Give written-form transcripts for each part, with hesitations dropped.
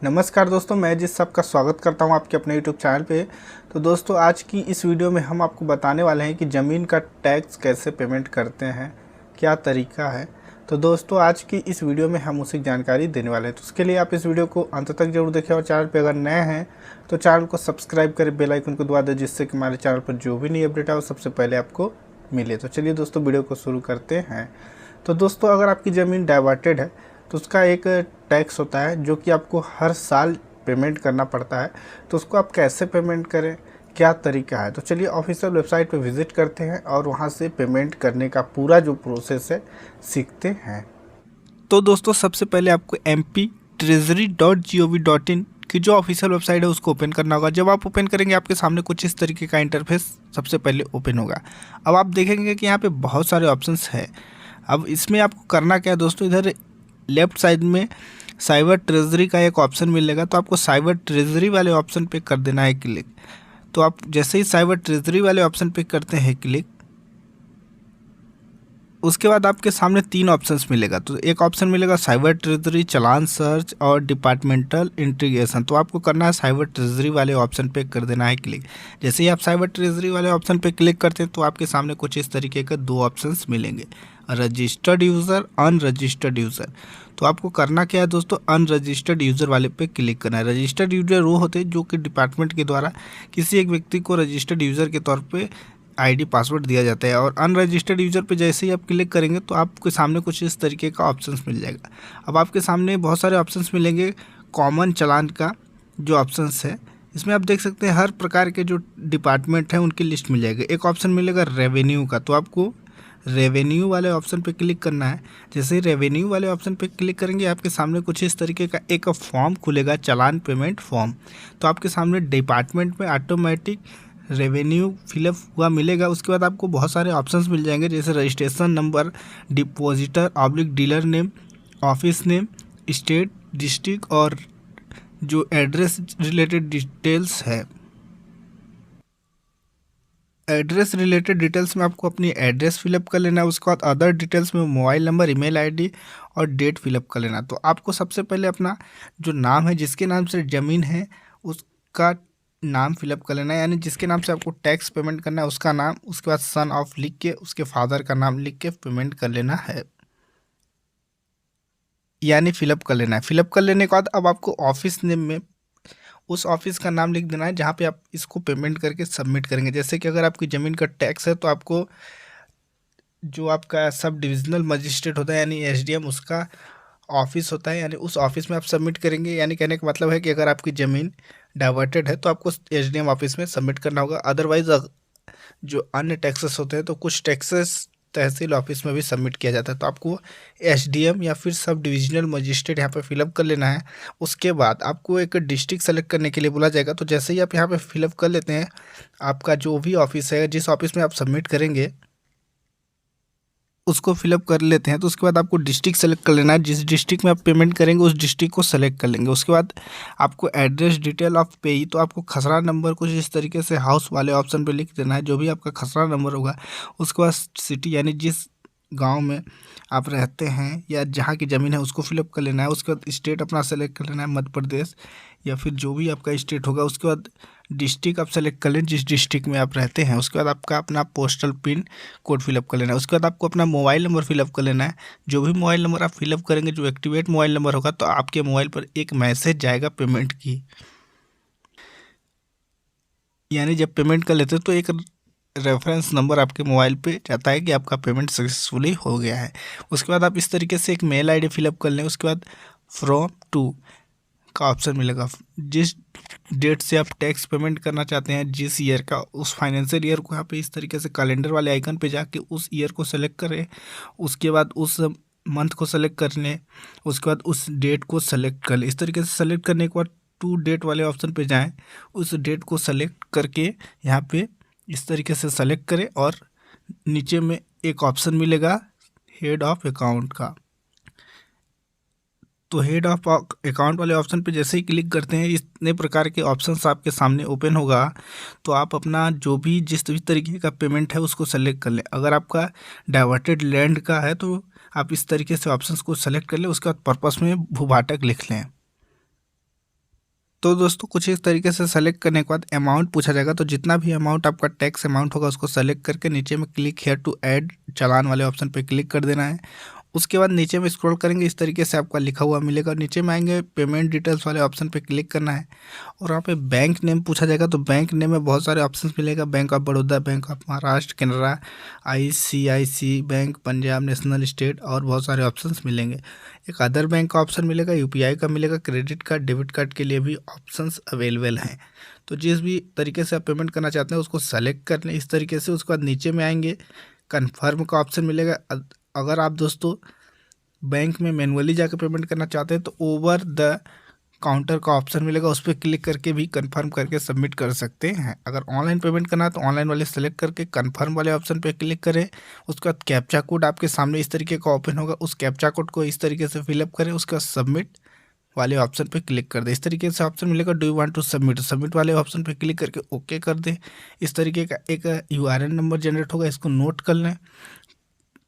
नमस्कार दोस्तों, मैं जिस सबका स्वागत करता हूं आपके अपने यूट्यूब चैनल पे। तो दोस्तों, आज की इस वीडियो में हम आपको बताने वाले हैं कि ज़मीन का टैक्स कैसे पेमेंट करते हैं, क्या तरीका है। तो दोस्तों, आज की इस वीडियो में हम उसी जानकारी देने वाले हैं। तो उसके लिए आप इस वीडियो को अंत तक जरूर देखें और चैनल पर अगर नए हैं तो चैनल को सब्सक्राइब करें, बेल आइकन को दबा दें, जिससे कि हमारे चैनल पर जो भी नई अपडेट है वो सबसे पहले आपको मिले। तो चलिए दोस्तों, वीडियो को शुरू करते हैं। तो दोस्तों, अगर आपकी ज़मीन डाइवर्टेड है तो उसका एक टैक्स होता है जो कि आपको हर साल पेमेंट करना पड़ता है। तो उसको आप कैसे पेमेंट करें, क्या तरीका है, तो चलिए ऑफिशियल वेबसाइट पे विज़िट करते हैं और वहाँ से पेमेंट करने का पूरा जो प्रोसेस है सीखते हैं। तो दोस्तों, सबसे पहले आपको mp treasury.gov.in की जो ऑफिशियल वेबसाइट है उसको ओपन करना होगा। जब आप ओपन करेंगे आपके सामने कुछ इस तरीके का इंटरफेस सबसे पहले ओपन होगा। अब आप देखेंगे कि यहाँ पे बहुत सारे ऑप्शंस हैं। अब इसमें आपको करना क्या है दोस्तों, इधर लेफ्ट साइड में साइबर ट्रेजरी का एक ऑप्शन मिलेगा, तो आपको साइबर ट्रेजरी वाले ऑप्शन पे कर देना है क्लिक। तो आप जैसे ही साइबर ट्रेजरी वाले ऑप्शन पे करते हैं क्लिक, उसके बाद आपके सामने तीन ऑप्शंस मिलेगा। तो एक ऑप्शन मिलेगा साइबर ट्रेजरी, चालान सर्च और डिपार्टमेंटल इंटीग्रेशन। तो आपको करना है साइबर ट्रेजरी वाले ऑप्शन पे कर देना है क्लिक। जैसे ही आप साइबर ट्रेजरी वाले ऑप्शन पे क्लिक करते हैं तो आपके सामने कुछ इस तरीके के दो ऑप्शंस मिलेंगे, रजिस्टर्ड यूज़र, अनरजिस्टर्ड यूज़र। तो आपको करना क्या है दोस्तों, अनरजिस्टर्ड यूज़र वाले पे क्लिक करना है। रजिस्टर्ड यूज़र वो होते हैं जो कि डिपार्टमेंट के द्वारा किसी एक व्यक्ति को रजिस्टर्ड यूज़र के तौर पे आईडी पासवर्ड दिया जाता है। और अनरजिस्टर्ड यूज़र पे जैसे ही आप क्लिक करेंगे तो आपके सामने कुछ इस तरीके का ऑप्शंस मिल जाएगा। अब आपके सामने बहुत सारे ऑप्शंस मिलेंगे। कॉमन चालान का जो ऑप्शंस है, इसमें आप देख सकते हैं हर प्रकार के जो डिपार्टमेंट हैं उनकी लिस्ट मिल जाएगी। एक ऑप्शन मिलेगा रेवेन्यू का, तो आपको रेवेन्यू वाले ऑप्शन पे क्लिक करना है। जैसे ही रेवेन्यू वाले ऑप्शन पे क्लिक करेंगे आपके सामने कुछ इस तरीके का एक फॉर्म खुलेगा, चालान पेमेंट फॉर्म। तो आपके सामने डिपार्टमेंट में ऑटोमेटिक रेवेन्यू फिलअप हुआ मिलेगा। उसके बाद आपको बहुत सारे ऑप्शंस मिल जाएंगे, जैसे registration number, depositor oblique dealer name, office name, state, district और जो एड्रेस रिलेटेड डिटेल्स है। एड्रेस रिलेटेड डिटेल्स में आपको अपनी एड्रेस फिलअप कर लेना है। उसके बाद अदर डिटेल्स में मोबाइल नंबर, ईमेल आईडी और डेट फिलअप कर लेना। तो आपको सबसे पहले अपना जो नाम है, जिसके नाम से ज़मीन है उसका नाम फिलअप कर लेना है, यानी जिसके नाम से आपको टैक्स पेमेंट करना है उसका नाम। उसके बाद सन ऑफ लिख के उसके फादर का नाम लिख के पेमेंट कर लेना है, यानी फिलअप कर लेना है। फिलअप कर लेने के बाद अब आपको ऑफिस नेम में उस ऑफिस का नाम लिख देना है जहाँ पे आप इसको पेमेंट करके सबमिट करेंगे। जैसे कि अगर आपकी ज़मीन का टैक्स है तो आपको जो आपका सब डिविजनल मजिस्ट्रेट होता है यानी एसडीएम, उसका ऑफिस होता है, यानी उस ऑफिस में आप सबमिट करेंगे। यानी कहने का मतलब है कि अगर आपकी ज़मीन डाइवर्टेड है तो आपको एसडीएम ऑफिस में सबमिट करना होगा। अदरवाइज जो अन्य टैक्सेस होते हैं तो कुछ टैक्सेस तहसील ऑफिस में भी सबमिट किया जाता है। तो आपको एसडीएम या फिर सब डिविजनल मजिस्ट्रेट यहाँ पे फिलअप कर लेना है। उसके बाद आपको एक डिस्ट्रिक्ट सेलेक्ट करने के लिए बोला जाएगा। तो जैसे ही आप यहाँ पे फिलअप कर लेते हैं, आपका जो भी ऑफिस है, जिस ऑफिस में आप सबमिट करेंगे उसको फिलअप कर लेते हैं, तो उसके बाद आपको डिस्ट्रिक्ट सेलेक्ट कर लेना है। जिस डिस्ट्रिक्ट में आप पेमेंट करेंगे उस डिस्ट्रिक्ट को सेलेक्ट कर लेंगे। उसके बाद आपको एड्रेस डिटेल ऑफ पेई, तो आपको खसरा नंबर कुछ इस तरीके से हाउस वाले ऑप्शन पे लिख देना है, जो भी आपका खसरा नंबर होगा। उसके बाद सिटी, यानी जिस गांव में आप रहते हैं या जहाँ की ज़मीन है उसको फिलअप कर लेना है। उसके बाद स्टेट अपना सेलेक्ट कर लेना है, मध्य प्रदेश या फिर जो भी आपका स्टेट होगा। उसके बाद डिस्ट्रिक्ट आप सेलेक्ट कर लें जिस डिस्ट्रिक्ट में आप रहते हैं। उसके बाद आपका अपना पोस्टल पिन कोड फिलअप कर लेना है। उसके बाद आपको अपना मोबाइल नंबर फिलअप कर लेना है। जो भी मोबाइल नंबर आप फिलअप करेंगे, जो एक्टिवेट मोबाइल नंबर होगा, तो आपके मोबाइल पर एक मैसेज जाएगा पेमेंट की, यानी जब पेमेंट कर लेते हैं तो एक रेफरेंस नंबर आपके मोबाइल पे जाता है कि आपका पेमेंट सक्सेसफुली हो गया है। उसके बाद आप इस तरीके से एक मेल आईडी फिलअप कर लें। उसके बाद फ्रॉम टू का ऑप्शन मिलेगा। जिस डेट से आप टैक्स पेमेंट करना चाहते हैं, जिस ईयर का, उस फाइनेंशियल ईयर को यहाँ पे इस तरीके से कैलेंडर वाले आइकन पे जाके उस ईयर को सेलेक्ट करें। उसके बाद उस मंथ को सेलेक्ट कर लें। उसके बाद उस डेट को सेलेक्ट कर लें। इस तरीके से सेलेक्ट करने के बाद टू डेट वाले ऑप्शन पे जाएं। उस डेट को सेलेक्ट करके यहाँ पे इस तरीके से सेलेक्ट करें और नीचे में एक ऑप्शन मिलेगा हेड ऑफ अकाउंट का। तो हेड ऑफ अकाउंट वाले ऑप्शन पे जैसे ही क्लिक करते हैं, इतने प्रकार के ऑप्शंस आपके सामने ओपन होगा। तो आप अपना जो भी जिस भी तरीके का पेमेंट है उसको सेलेक्ट कर लें। अगर आपका डाइवर्टेड लैंड का है तो आप इस तरीके से ऑप्शंस को सेलेक्ट कर लें। उसके बाद पर्पस में भूभाटक लिख लें। तो दोस्तों कुछ इस तरीके से सेलेक्ट करने के बाद अमाउंट पूछा जाएगा, तो जितना भी अमाउंट आपका टैक्स अमाउंट होगा उसको सेलेक्ट करके नीचे में क्लिक हेयर टू ऐड चालान वाले ऑप्शन पे क्लिक कर देना है। उसके बाद नीचे में स्क्रॉल करेंगे, इस तरीके से आपका लिखा हुआ मिलेगा। नीचे में आएंगे, पेमेंट डिटेल्स वाले ऑप्शन पे क्लिक करना है और वहाँ पे बैंक नेम पूछा जाएगा। तो बैंक नेम में बहुत सारे ऑप्शंस मिलेगा, bank of Baroda, bank of Maharashtra, Canara, ICICI bank, Punjab national, state और बहुत सारे ऑप्शंस मिलेंगे। एक अदर बैंक का ऑप्शन मिलेगा, UPI का मिलेगा, क्रेडिट कार्ड, डेबिट कार्ड के लिए भी ऑप्शंस अवेलेबल हैं। तो जिस भी तरीके से आप पेमेंट करना चाहते हैं उसको सेलेक्ट कर लें इस तरीके से। उसके बाद नीचे में आएंगे, कन्फर्म का ऑप्शन मिलेगा। अगर आप दोस्तों बैंक में मैनुअली जाकर पेमेंट करना चाहते हैं तो ओवर द काउंटर का ऑप्शन मिलेगा, उस पर क्लिक करके भी कंफर्म करके सबमिट कर सकते हैं। अगर ऑनलाइन पेमेंट करना है तो ऑनलाइन वाले सेलेक्ट करके कंफर्म वाले ऑप्शन पे क्लिक करें। उसके बाद कैप्चा कोड आपके सामने इस तरीके का ओपन होगा, उस कैप्चा कोड को इस तरीके से फिलअप करें। उसके बाद सबमिट वाले ऑप्शन पे क्लिक कर दें। इस तरीके से ऑप्शन मिलेगा, do you want to submit, submit वाले ऑप्शन पे क्लिक करके ओके कर दें। इस तरीके का एक URN नंबर जनरेट होगा, इसको नोट कर लें,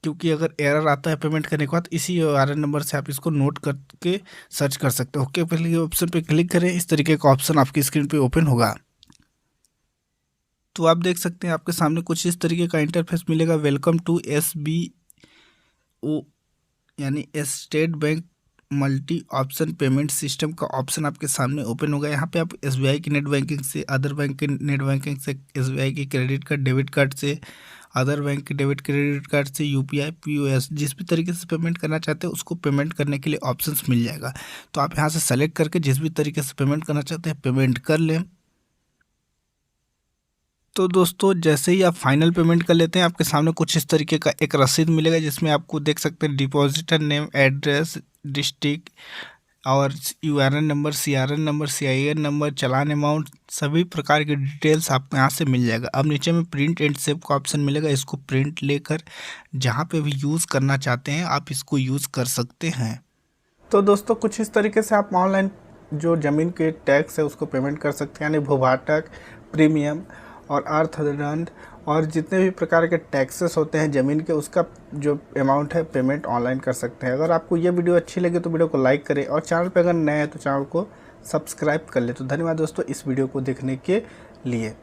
क्योंकि अगर एरर आता है पेमेंट करने के बाद इसी URN नंबर से आप इसको नोट करके सर्च कर सकते हो। ओके पहले ऑप्शन पे क्लिक करें, इस तरीके का ऑप्शन आपकी स्क्रीन पे ओपन होगा। तो आप देख सकते हैं आपके सामने कुछ इस तरीके का इंटरफेस मिलेगा। वेलकम टू SBO यानी state bank multi option payment system का ऑप्शन आपके सामने ओपन होगा। यहाँ पे आप SBI की नेट बैंकिंग से, अदर बैंक के नेट बैंकिंग से, SBI की क्रेडिट कार्ड डेबिट कार्ड से, अदर बैंक के डेबिट क्रेडिट कार्ड से, UPI POS जिस भी तरीके से पेमेंट करना चाहते हैं उसको पेमेंट करने के लिए ऑप्शंस मिल जाएगा। तो आप यहाँ से सेलेक्ट करके जिस भी तरीके से पेमेंट करना चाहते हैं पेमेंट कर लें। तो दोस्तों जैसे ही आप फाइनल पेमेंट कर लेते हैं आपके सामने कुछ इस तरीके का एक रसीद मिलेगा, जिसमें आपको देख सकते हैं डिपॉजिटर नेम, एड्रेस, डिस्ट्रिक्ट और URN number, CRN number, CIN number, challan amount, सभी प्रकार की डिटेल्स आपको यहाँ से मिल जाएगा। अब नीचे में प्रिंट एंड सेव का ऑप्शन मिलेगा, इसको प्रिंट लेकर जहाँ पे भी यूज़ करना चाहते हैं आप इसको यूज़ कर सकते हैं। तो दोस्तों कुछ इस तरीके से आप ऑनलाइन जो ज़मीन के टैक्स है उसको पेमेंट कर सकते हैं, यानी भूभाटक, प्रीमियम और अर्थदंड और जितने भी प्रकार के टैक्सेस होते हैं ज़मीन के, उसका जो अमाउंट है पेमेंट ऑनलाइन कर सकते हैं। अगर आपको ये वीडियो अच्छी लगे तो वीडियो को लाइक करें और चैनल पे अगर नए हैं तो चैनल को सब्सक्राइब कर ले। तो धन्यवाद दोस्तों इस वीडियो को देखने के लिए।